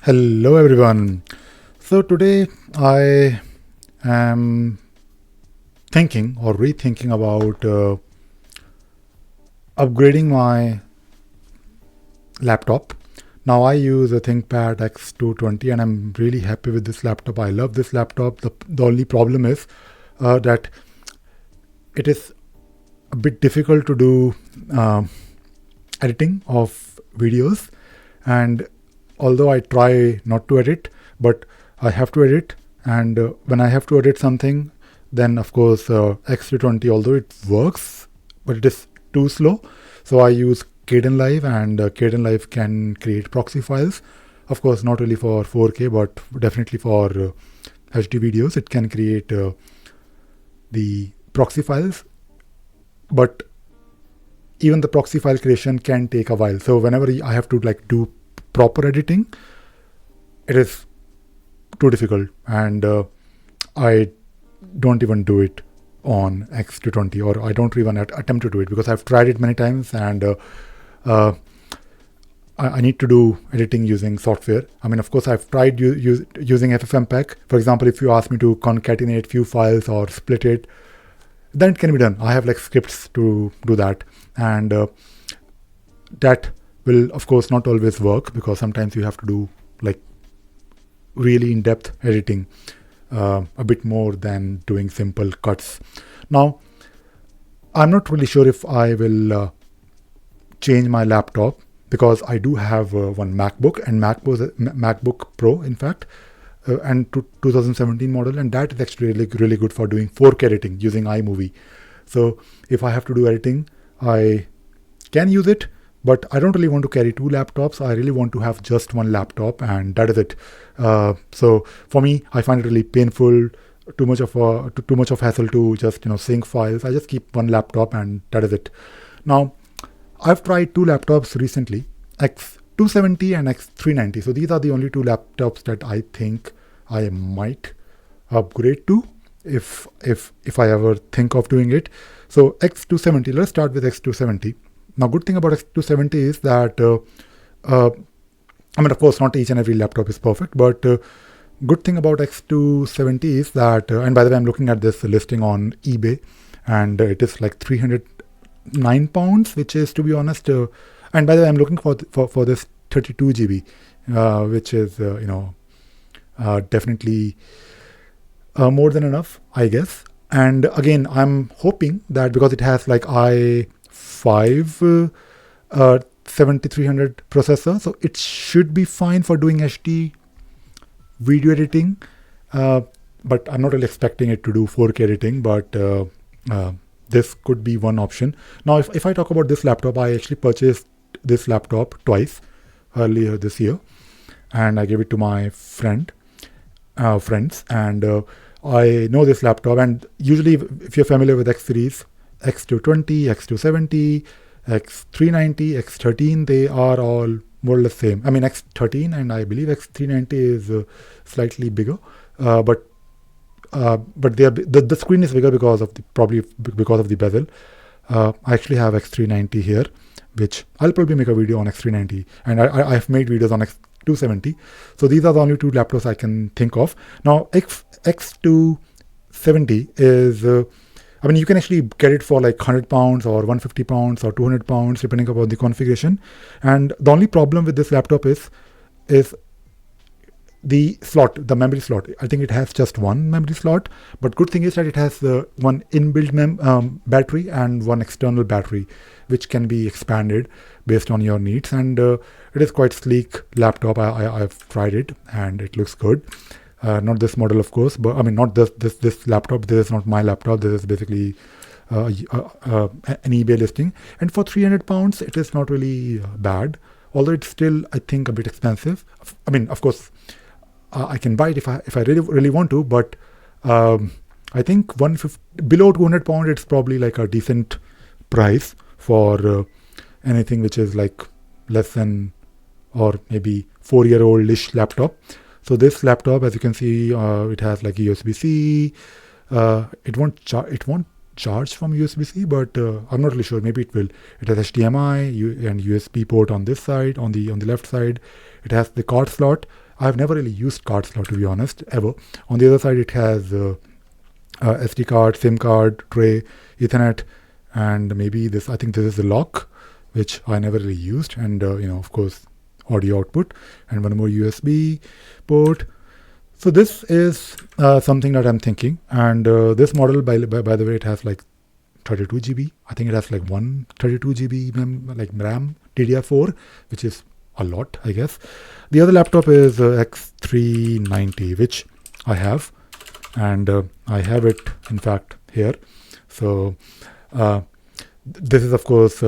Hello everyone. So today I am thinking or rethinking about upgrading my laptop. Now I use a ThinkPad x220 and I'm really happy with this laptop. I love this laptop. The only problem is that it is a bit difficult to do editing of videos, and although I try not to edit, but I have to edit, and when I have to edit something, then of course x220, although it works, but it is too slow. So I use Kdenlive, and Kdenlive can create proxy files. Of course, not really for 4K, but definitely for HD videos. It can create the proxy files, but even the proxy file creation can take a while. So whenever I have to do proper editing, it is too difficult, and I don't even do it on x220, or I don't even attempt to do it because I've tried it many times, and I need to do editing using software. I mean, of course, I've tried using FFmpeg. For example, if you ask me to concatenate few files or split it, then it can be done. I have scripts to do that, and that will of course not always work, because sometimes you have to do really in-depth editing, a bit more than doing simple cuts. Now, I'm not really sure if I will change my laptop, because I do have one MacBook, and MacBook Pro, in fact, and 2017 model, and that is actually really good for doing 4K editing using iMovie. So if I have to do editing, I can use it, but I don't really want to carry two laptops. I really want to have just one laptop, and that is it. So for me, I find it really painful, too much of hassle to just sync files. I just keep one laptop, and that is it. Now, I've tried two laptops recently, x270 and x390. So these are the only two laptops that I think I might upgrade to if I ever think of doing it. So x270, let's start with x270. Now, good thing about x270 is that, I mean, of course, not each and every laptop is perfect, but good thing about x270 is that, and by the way, I'm looking at this listing on eBay, and it is like £309, which is, to be honest, and by the way, I'm looking for this 32 GB, which is, definitely more than enough, I guess. And again, I'm hoping that because it has i5 7300 processor, so it should be fine for doing HD video editing, but I'm not really expecting it to do 4K editing, but this could be one option. Now, if I talk about this laptop, I actually purchased this laptop twice earlier this year, and I gave it to my friends, and I know this laptop, and usually if you're familiar with X series, x220, x270, x390, x13, they are all more or less same. I mean, x13 and I believe x390 is slightly bigger, but they are, the screen is bigger because of the bezel. I actually have x390 here, which I'll probably make a video on x390, and I've made videos on x270. So these are the only two laptops I can think of. Now, x270 is I mean, you can actually get it for £100 or £150 or £200, depending upon the configuration. And the only problem with this laptop is the slot, the memory slot. I think it has just one memory slot, but good thing is that it has one inbuilt battery and one external battery, which can be expanded based on your needs. And it is quite sleek laptop. I've tried it, and it looks good. Not this model, of course, but I mean, not this laptop. This is not my laptop. This is basically an eBay listing. And for £300, it is not really bad, although it's still, I think, a bit expensive. I mean, of course, I can buy it if I really want to, but I think below £200, it's probably a decent price for anything which is less than, or maybe 4-year-old-ish laptop. So this laptop, as you can see, it has USB-C. It won't charge from USB-C, but I'm not really sure. Maybe it will. It has HDMI and USB port on this side, on the left side. It has the card slot. I've never really used card slot, to be honest, ever. On the other side, it has SD card, SIM card, tray, Ethernet, and maybe this, I think this is the lock, which I never really used, and of course, audio output, and one more USB port. So this is something that I'm thinking, and this model, by the way, it has like 32 GB. I think it has like 132 GB RAM DDR4, which is a lot, I guess. The other laptop is x390, which I have, and I have it, in fact, here. So this is, of course,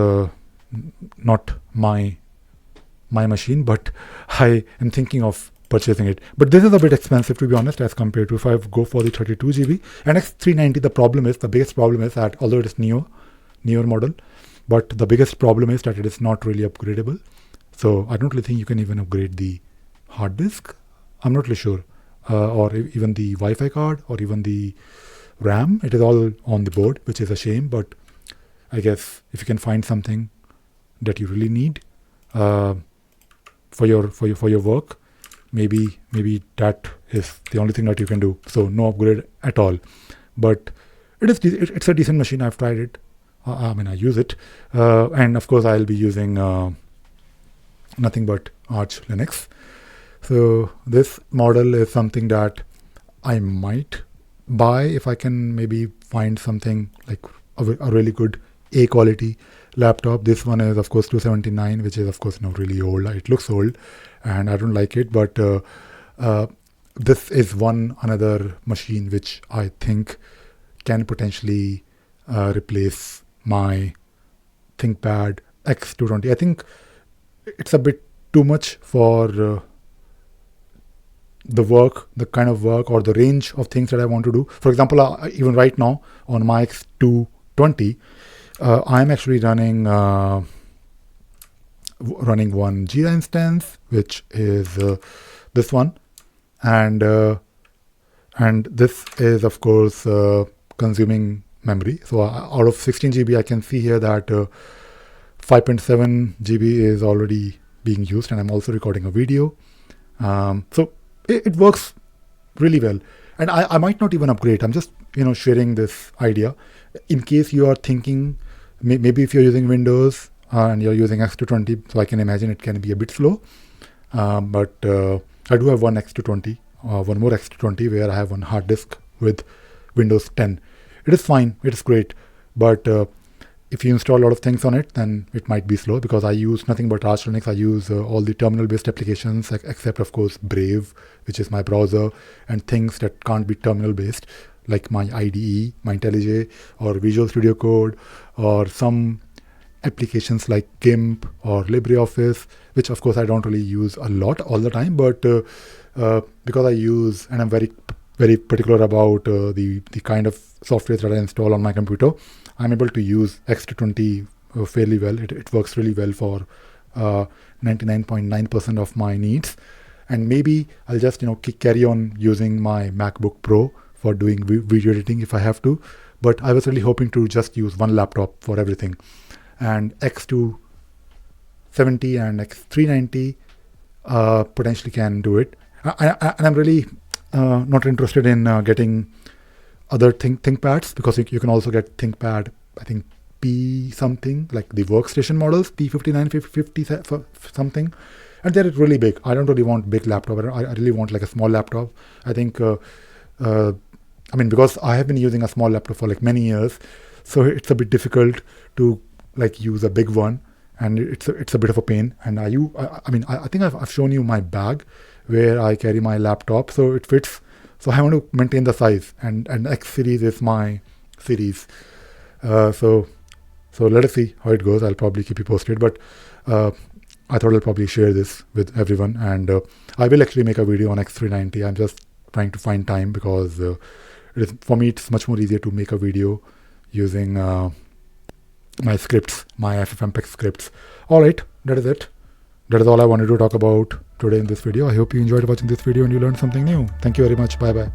not my machine, but I am thinking of purchasing it. But this is a bit expensive, to be honest, as compared to if I go for the 32 GB. And x390, the biggest problem is that although it is newer model, but the biggest problem is that it is not really upgradable. So I don't really think you can even upgrade the hard disk. I'm not really sure. Or even the Wi-Fi card, or even the RAM. It is all on the board, which is a shame. But I guess if you can find something that you really need for your work, maybe that is the only thing that you can do. So no upgrade at all. But it's a decent machine. I've tried it. I use it, and of course I'll be using nothing but Arch Linux. So this model is something that I might buy if I can maybe find something like a really good A quality laptop. This one is, of course, 279, which is, of course, now really old. It looks old, and I don't like it. But this is another machine which I think can potentially replace my ThinkPad x220. I think it's a bit too much for the kind of work or the range of things that I want to do. For example, even right now on my x220, I'm actually running one Jira instance, which is this one, and this is, of course, consuming memory. So out of 16 GB, I can see here that 5.7 GB is already being used, and I'm also recording a video. So it works really well, and I might not even upgrade. I'm just sharing this idea in case you are thinking maybe if you're using Windows and you're using x220. So I can imagine it can be a bit slow, but I do have one x220, one more x220 where I have one hard disk with Windows 10. It is fine, it is great, but if you install a lot of things on it, then it might be slow, because I use nothing but Arch Linux. I use all the terminal-based applications, except, of course, Brave, which is my browser, and things that can't be terminal-based, like my IDE, my IntelliJ, or Visual Studio Code, or some applications like GIMP or LibreOffice, which, of course, I don't really use a lot all the time, but because I use, and I'm very particular about the kind of software that I install on my computer, I'm able to use x220 fairly well. It works really well for 99.9% of my needs. And maybe I'll just carry on using my MacBook Pro for doing video editing if I have to. But I was really hoping to just use one laptop for everything. And x270 and x390 potentially can do it. And I'm really not interested in getting other ThinkPads, because you can also get ThinkPad, I think P something, like the workstation models, P59, 50 something, and they're really big. I don't really want big laptop. I really want like a small laptop. I think, because I have been using a small laptop for like many years, so it's a bit difficult to like use a big one, and it's a bit of a pain. And I think I've shown you my bag where I carry my laptop, so it fits. So I want to maintain the size, and X series is my series. So let us see how it goes. I'll probably keep you posted, but I thought I'll probably share this with everyone, and I will actually make a video on X390. I'm just trying to find time, because for me it's much more easier to make a video using my scripts, my FFmpeg scripts. All right, that is it. That is all I wanted to talk about today in this video. I hope you enjoyed watching this video and you learned something new. Thank you very much. Bye bye.